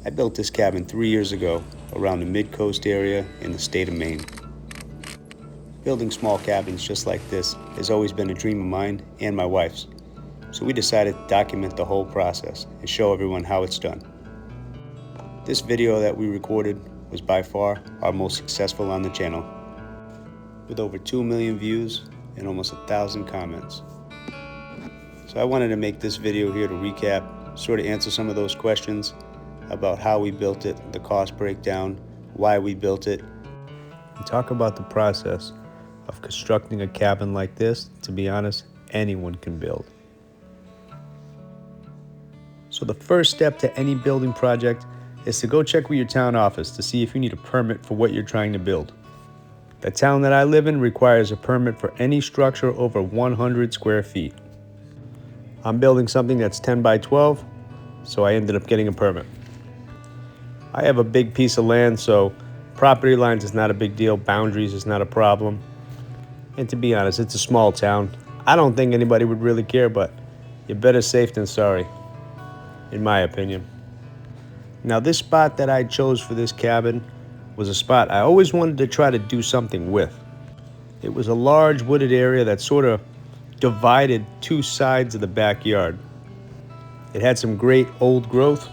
I built this cabin 3 years ago around the mid-coast area in the state of Maine. Building small cabins just like this has always been a dream of mine and my wife's, so we decided to document the whole process and show everyone how it's done. This video that we recorded was by far our most successful on the channel, with over 2 million views and almost 1,000 comments. So I wanted to make this video here to recap, sort of answer some of those questions about how we built it, the cost breakdown, why we built it, and talk about the process of constructing a cabin like this. To be honest, anyone can build. So the first step to any building project is to go check with your town office to see if you need a permit for what you're trying to build. The town that I live in requires a permit for any structure over 100 square feet. I'm building something that's 10 by 12, so I ended up getting a permit. I have a big piece of land, so property lines is not a big deal, boundaries is not a problem. And to be honest, it's a small town. I don't think anybody would really care, but you're better safe than sorry, in my opinion. Now, this spot that I chose for this cabin was a spot I always wanted to try to do something with. It was a large wooded area that sort of divided two sides of the backyard. It had some great old growth,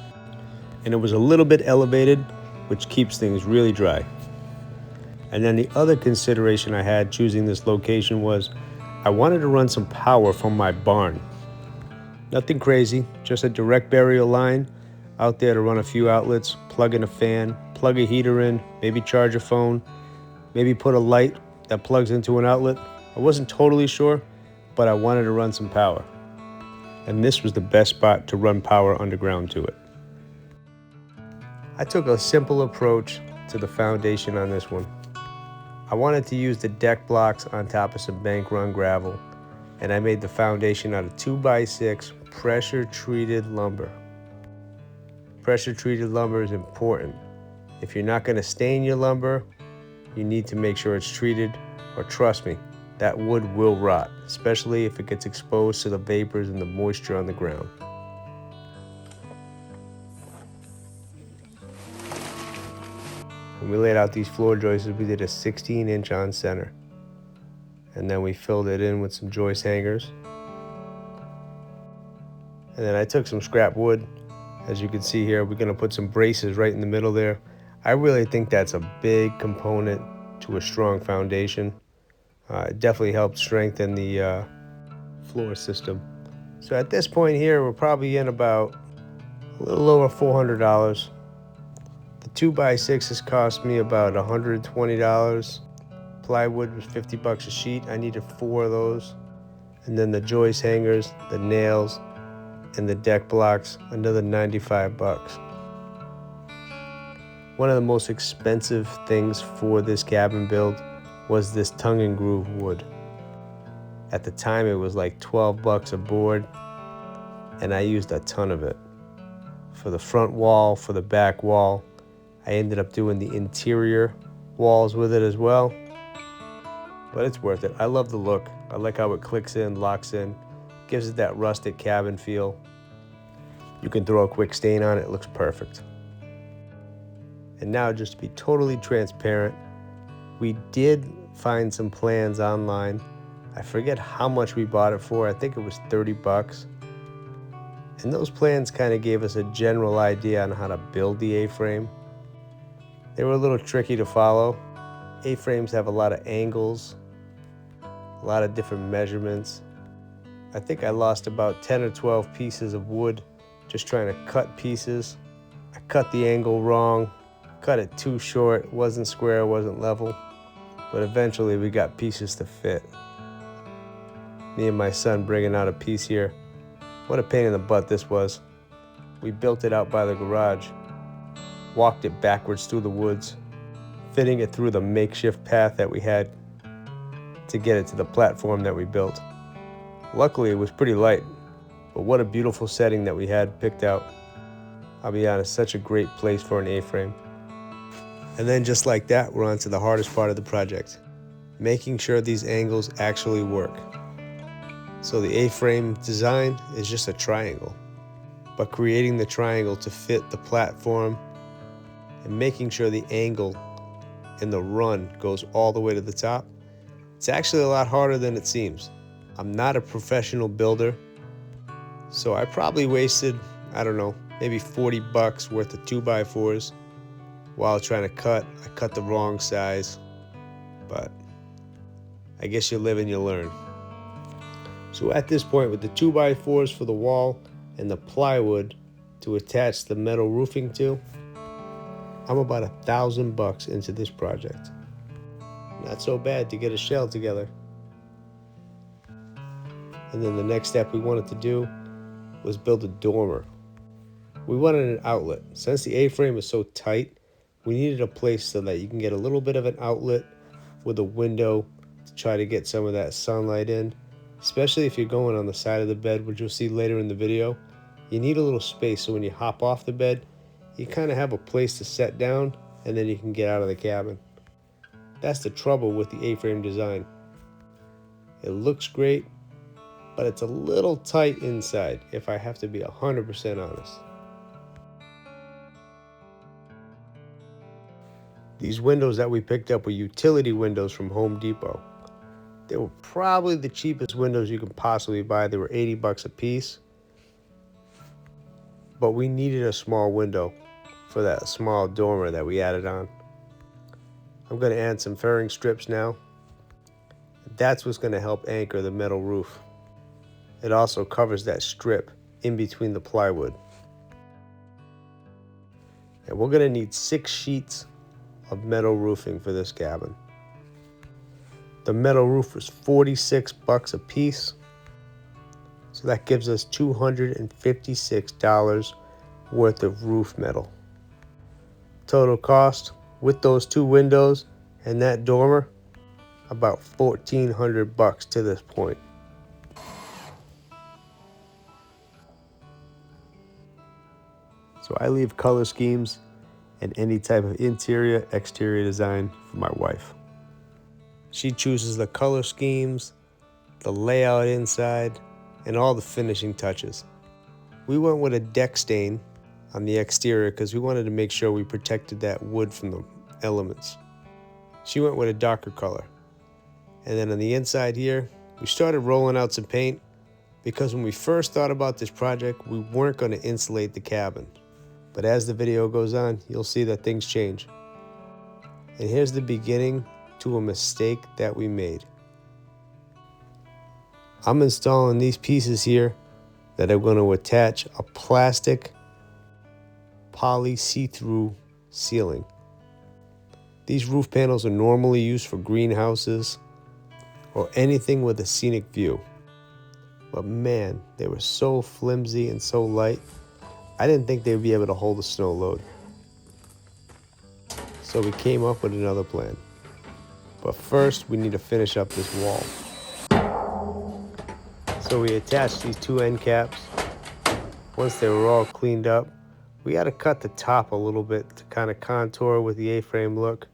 and it was a little bit elevated, which keeps things really dry. And then the other consideration I had choosing this location was I wanted to run some power from my barn. Nothing crazy, just a direct burial line out there to run a few outlets, plug in a fan, plug a heater in, maybe charge a phone, maybe put a light that plugs into an outlet. I wasn't totally sure, but I wanted to run some power. And this was the best spot to run power underground to it. I took a simple approach to the foundation on this one. I wanted to use the deck blocks on top of some bank run gravel, and I made the foundation out of 2x6 pressure treated lumber. Pressure treated lumber is important. If you're not going to stain your lumber, you need to make sure it's treated, or trust me, that wood will rot, especially if it gets exposed to the vapors and the moisture on the ground. When we laid out these floor joists, we did a 16-inch on center. And then we filled it in with some joist hangers. And then I took some scrap wood. As you can see here, we're gonna put some braces right in the middle there. I really think that's a big component to a strong foundation. It definitely helps strengthen the floor system. So at this point here, we're probably in about a little over $400. The 2x6s cost me about $120. Plywood was $50 a sheet. I needed 4 of those. And then the joist hangers, the nails, and the deck blocks, another $95. One of the most expensive things for this cabin build was this tongue and groove wood. At the time, it was like $12 a board, and I used a ton of it. For the front wall, for the back wall, I ended up doing the interior walls with it as well, but it's worth it. I love the look. I like how it clicks in, locks in, gives it that rustic cabin feel. You can throw a quick stain on it, it looks perfect. And now, just to be totally transparent, we did find some plans online. I forget how much we bought it for. I think it was $30. And those plans kind of gave us a general idea on how to build the A-frame. They were a little tricky to follow. A-frames have a lot of angles, a lot of different measurements. I think I lost about 10 or 12 pieces of wood just trying to cut pieces. I cut the angle wrong, cut it too short, it wasn't square, it wasn't level. But eventually we got pieces to fit. Me and my son bringing out a piece here. What a pain in the butt this was. We built it out by the garage, walked it backwards through the woods, fitting it through the makeshift path that we had to get it to the platform that we built. Luckily, it was pretty light, but what a beautiful setting that we had picked out. I'll be honest, such a great place for an A-frame. And then just like that, we're on to the hardest part of the project, making sure these angles actually work. So the A-frame design is just a triangle, but creating the triangle to fit the platform and making sure the angle in the run goes all the way to the top, it's actually a lot harder than it seems. I'm not a professional builder, so I probably wasted, I don't know, maybe 40 bucks worth of 2x4s while trying to cut. I cut the wrong size, but I guess you live and you learn. So at this point, with the 2x4s for the wall and the plywood to attach the metal roofing to, I'm about $1,000 into this project. Not so bad to get a shell together. And then the next step we wanted to do was build a dormer. We wanted an outlet. Since the A-frame is so tight, we needed a place so that you can get a little bit of an outlet with a window to try to get some of that sunlight in, especially if you're going on the side of the bed, which you'll see later in the video. You need a little space so when you hop off the bed, you kind of have a place to set down and then you can get out of the cabin. That's the trouble with the A-frame design. It looks great, but it's a little tight inside, if I have to be 100% honest. These windows that we picked up were utility windows from Home Depot. They were probably the cheapest windows you can possibly buy. They were 80 bucks a piece. But we needed a small window for that small dormer that we added on. I'm going to add some fairing strips now. That's what's going to help anchor the metal roof. It also covers that strip in between the plywood. And we're going to need 6 sheets of metal roofing for this cabin. The metal roof was 46 bucks a piece. So that gives us $256 worth of roof metal. Total cost with those 2 windows and that dormer, about $1,400 to this point. So I leave color schemes and any type of interior, exterior design for my wife. She chooses the color schemes, the layout inside, and all the finishing touches. We went with a deck stain on the exterior because we wanted to make sure we protected that wood from the elements. She went with a darker color. And then on the inside here, we started rolling out some paint because when we first thought about this project, we weren't going to insulate the cabin. But as the video goes on, you'll see that things change. And here's the beginning to a mistake that we made. I'm installing these pieces here that are going to attach a plastic poly see-through ceiling. These roof panels are normally used for greenhouses or anything with a scenic view. But man, they were so flimsy and so light, I didn't think they'd be able to hold a snow load. So we came up with another plan. But first, we need to finish up this wall. So we attached these 2 end caps. Once they were all cleaned up, we had to cut the top a little bit to kind of contour with the A-frame look.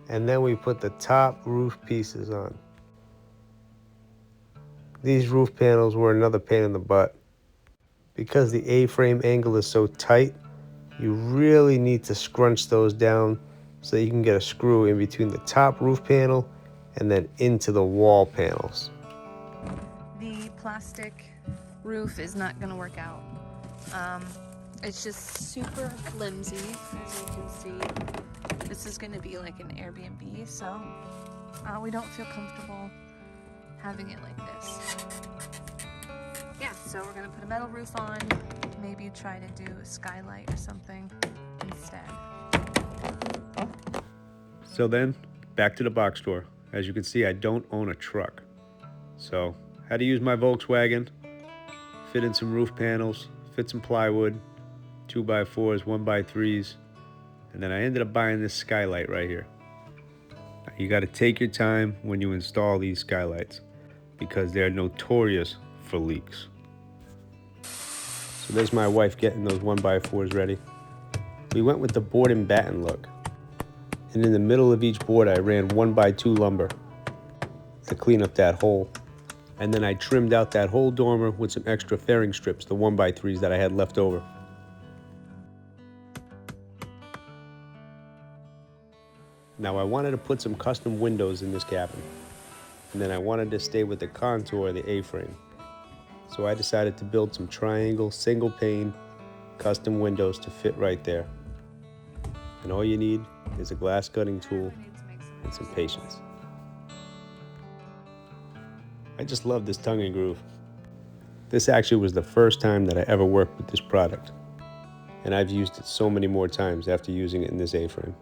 And then we put the top roof pieces on. These roof panels were another pain in the butt. Because the A-frame angle is so tight, you really need to scrunch those down so that you can get a screw in between the top roof panel and then into the wall panels. The plastic roof is not going to work out. It's just super flimsy, as you can see. This is going to be like an Airbnb, so we don't feel comfortable having it like this. Yeah, so we're gonna put a metal roof on, maybe try to do a skylight or something instead. So then, back to the box store. As you can see, I don't own a truck. So, had to use my Volkswagen, fit in some roof panels, fit some plywood, 2x4s, 1x3s, and then I ended up buying this skylight right here. Now, you gotta take your time when you install these skylights because they're notorious for leaks. So there's my wife getting those 1x4s ready. We went with the board and batten look. And in the middle of each board, I ran 1x2 lumber to clean up that hole. And then I trimmed out that whole dormer with some extra fairing strips, the 1x3s that I had left over. Now I wanted to put some custom windows in this cabin, and then I wanted to stay with the contour of the A-frame. So I decided to build some triangle, single pane, custom windows to fit right there. And all you need is a glass cutting tool and some patience. I just love this tongue and groove. This actually was the first time that I ever worked with this product, and I've used it so many more times after using it in this A-frame.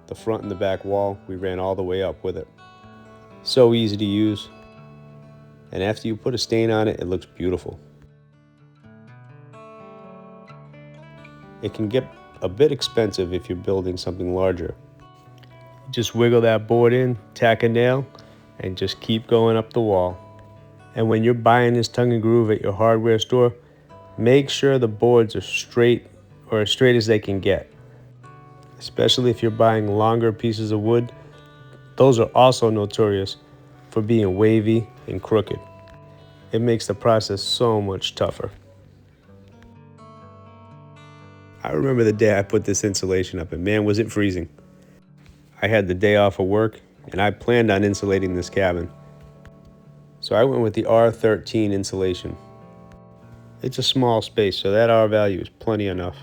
The front and the back wall, we ran all the way up with it. So easy to use, and after you put a stain on it, it looks beautiful. It can get a bit expensive if you're building something larger. Just wiggle that board in, tack a nail, and just keep going up the wall. And when you're buying this tongue and groove at your hardware store, make sure the boards are straight, or as straight as they can get. Especially if you're buying longer pieces of wood, those are also notorious for being wavy and crooked. It makes the process so much tougher. I remember the day I put this insulation up, and man, was it freezing. I had the day off of work, and I planned on insulating this cabin. So I went with the R13 insulation. It's a small space, so that R value is plenty enough.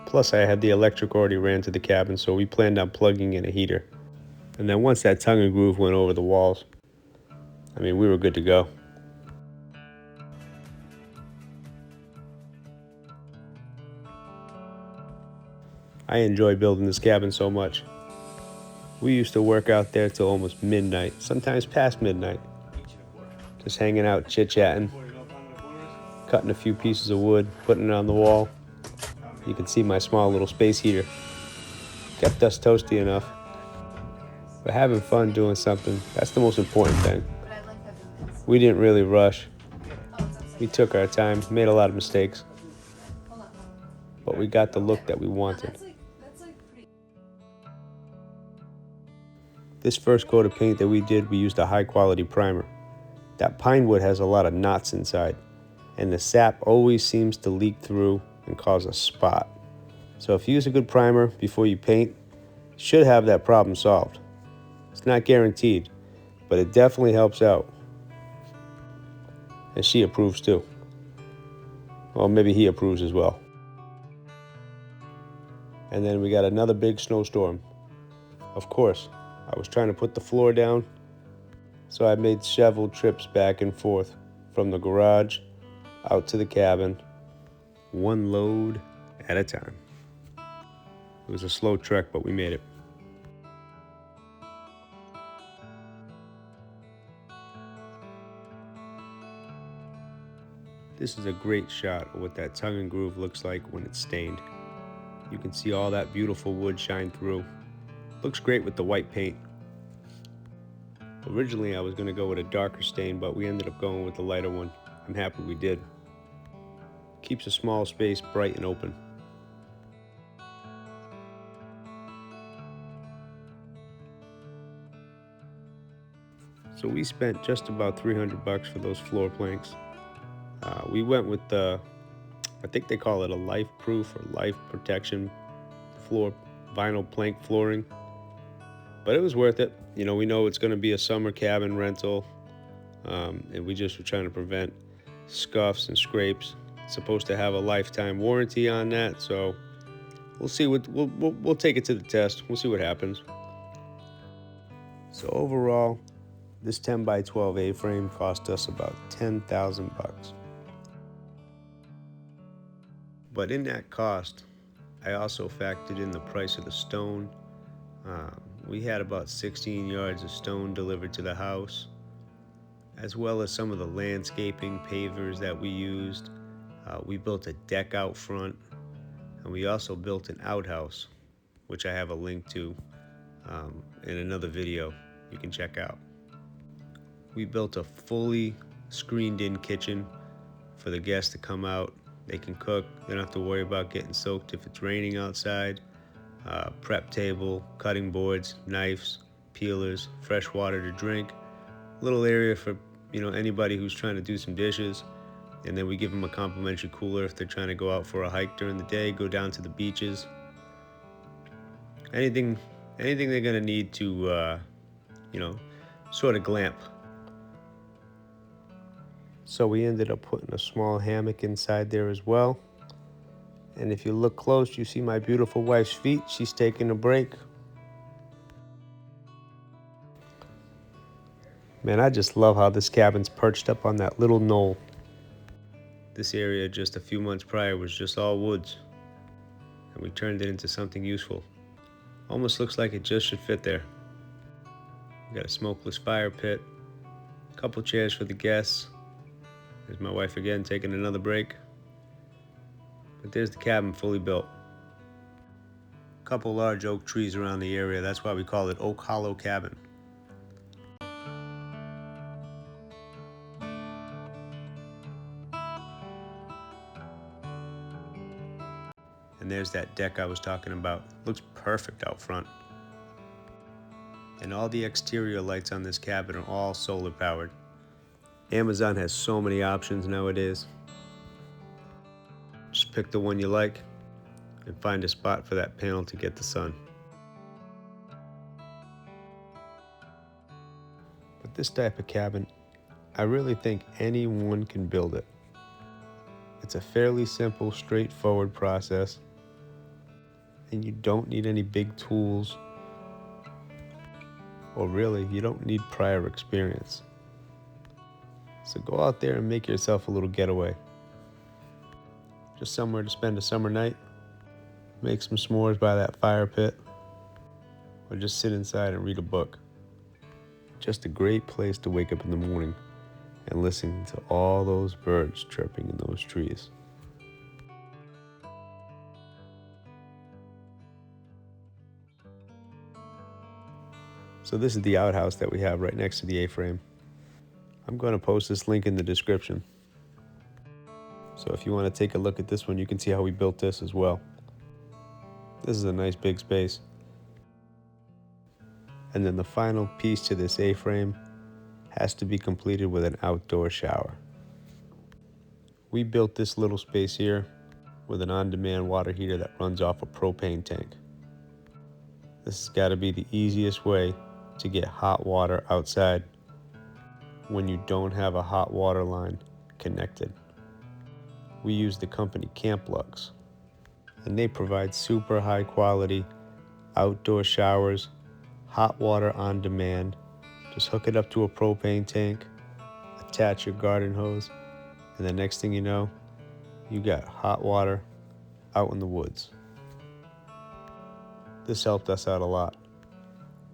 Plus I had the electric already ran to the cabin, so we planned on plugging in a heater. And then once that tongue and groove went over the walls, we were good to go. I enjoy building this cabin so much. We used to work out there till almost midnight, sometimes past midnight. Just hanging out, chit-chatting, cutting a few pieces of wood, putting it on the wall. You can see my small little space heater. Kept us toasty enough. But having fun doing something, that's the most important thing. We didn't really rush. We took our time, made a lot of mistakes. But we got the look that we wanted. This first coat of paint that we did, we used a high quality primer. That pine wood has a lot of knots inside, and the sap always seems to leak through and cause a spot. So if you use a good primer before you paint, you should have that problem solved. It's not guaranteed, but it definitely helps out. And she approves too. Well, maybe he approves as well. And then we got another big snowstorm. Of course, I was trying to put the floor down, so I made several trips back and forth from the garage out to the cabin, one load at a time. It was a slow trek, but we made it. This is a great shot of what that tongue and groove looks like when it's stained. You can see all that beautiful wood shine through. Looks great with the white paint. Originally I was going to go with a darker stain, but we ended up going with the lighter one. I'm happy we did. Keeps a small space bright and open. So we spent just about $300 for those floor planks. We went with the, I think they call it a life proof or life protection floor, vinyl plank flooring. But it was worth it. You know, we know it's going to be a summer cabin rental, and we just were trying to prevent scuffs and scrapes. It's supposed to have a lifetime warranty on that, so we'll see what we'll take it to the test. We'll see what happens. So overall, this 10x12 A-frame cost us about $10,000. But in that cost, I also factored in the price of the stone. We had about 16 yards of stone delivered to the house, as well as some of the landscaping pavers that we used. We built a deck out front, and we also built an outhouse, which I have a link to in another video you can check out. We built a fully screened in kitchen for the guests to come out. They can cook, they don't have to worry about getting soaked if it's raining outside. Prep table, cutting boards, knives, peelers, fresh water to drink. Little area for anybody who's trying to do some dishes. And then we give them a complimentary cooler if they're trying to go out for a hike during the day, go down to the beaches. Anything they're gonna need to, sort of glamp. So we ended up putting a small hammock inside there as well. And if you look close, you see my beautiful wife's feet. She's taking a break. Man, I just love how this cabin's perched up on that little knoll. This area just a few months prior was just all woods, and we turned it into something useful. Almost looks like it just should fit there. We got a smokeless fire pit, a couple chairs for the guests. There's my wife again taking another break. But there's the cabin fully built. A couple large oak trees around the area, that's why we call it Oak Hollow Cabin. And there's that deck I was talking about. Looks perfect out front. And all the exterior lights on this cabin are all solar powered. Amazon has so many options nowadays. Just pick the one you like and find a spot for that panel to get the sun. But this type of cabin, I really think anyone can build it. It's a fairly simple, straightforward process, and you don't need any big tools, or really, you don't need prior experience. So go out there and make yourself a little getaway. Just somewhere to spend a summer night, make some s'mores by that fire pit, or just sit inside and read a book. Just a great place to wake up in the morning and listen to all those birds chirping in those trees. So this is the outhouse that we have right next to the A-frame. I'm going to post this link in the description. So if you want to take a look at this one, you can see how we built this as well. This is a nice big space. And then the final piece to this A-frame has to be completed with an outdoor shower. We built this little space here with an on-demand water heater that runs off a propane tank. This has got to be the easiest way to get hot water outside when you don't have a hot water line connected. We use the company Camp Lux, and they provide super high quality outdoor showers, hot water on demand. Just hook it up to a propane tank, attach your garden hose, and the next thing you know, you got hot water out in the woods. This helped us out a lot.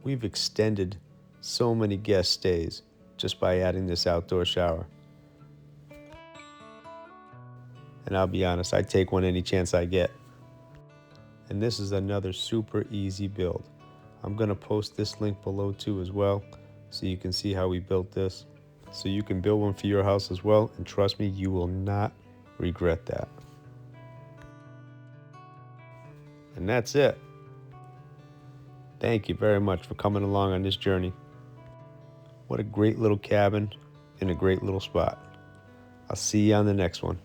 We've extended so many guest stays just by adding this outdoor shower. And I'll be honest, I take one any chance I get. And this is another super easy build. I'm gonna post this link below too as well, so you can see how we built this. So you can build one for your house as well, and trust me, you will not regret that. And that's it. Thank you very much for coming along on this journey. What a great little cabin in a great little spot. I'll see you on the next one.